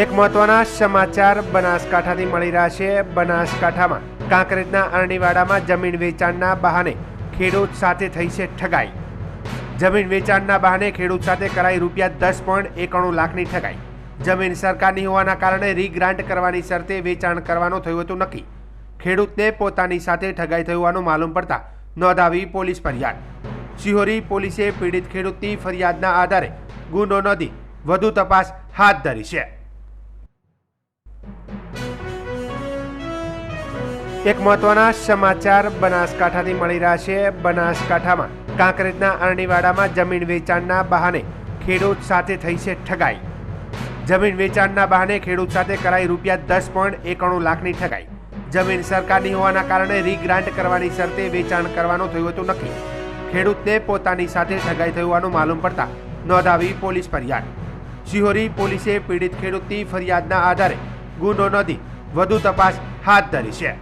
એક મહત્વના સમાચાર બનાસકાંઠાથી મળી રહ્યા છે। બનાસકાંઠામાં કાંકરેજના અરણીવાડામાં જમીન વેચાણના બહાને ખેડૂત સાથે થઈ છે ઠગાઈ। જમીન વેચાણના બહાને ખેડૂત સાથે કરાઈ ₹10.91 લાખની ઠગાઈ। જમીન સરકારની હોવાના કારણે રીગ્રાન્ટ કરવાની શરતે વેચાણ કરવાનું થયું હતું નક્કી। ખેડૂતને પોતાની સાથે ઠગાઈ થઈ હોવાનું માલુમ પડતા નોંધાવી પોલીસ ફરિયાદ। શિહોરી પોલીસે પીડિત ખેડૂતની ફરિયાદના આધારે ગુનો નોંધી વધુ તપાસ હાથ ધરી છે। એક મહત્વના સમાચાર બનાસકાંઠાથી મળી રહ્યા છે। બનાસકાંઠામાં કાંકરેજના અરણીવાડામાં જમીન વેચાણના બહાને ખેડૂત સાથે થઈ છે ઠગાઈ। જમીન વેચાણના બહાને ખેડૂત સાથે કરાઈ ₹10.91 લાખની ઠગાઈ। જમીન સરકારની હોવાના કારણે રીગ્રાન્ટ કરવાની શરતે વેચાણ કરવાનું થયું હતું નક્કી। ખેડૂતને પોતાની સાથે ઠગાઈ થઈ હોવાનું માલુમ પડતા નોંધાવી પોલીસ ફરિયાદ। શિહોરી પોલીસે પીડિત ખેડૂતની ફરિયાદના આધારે ગુનો નોંધી વધુ તપાસ હાથ ધરી છે।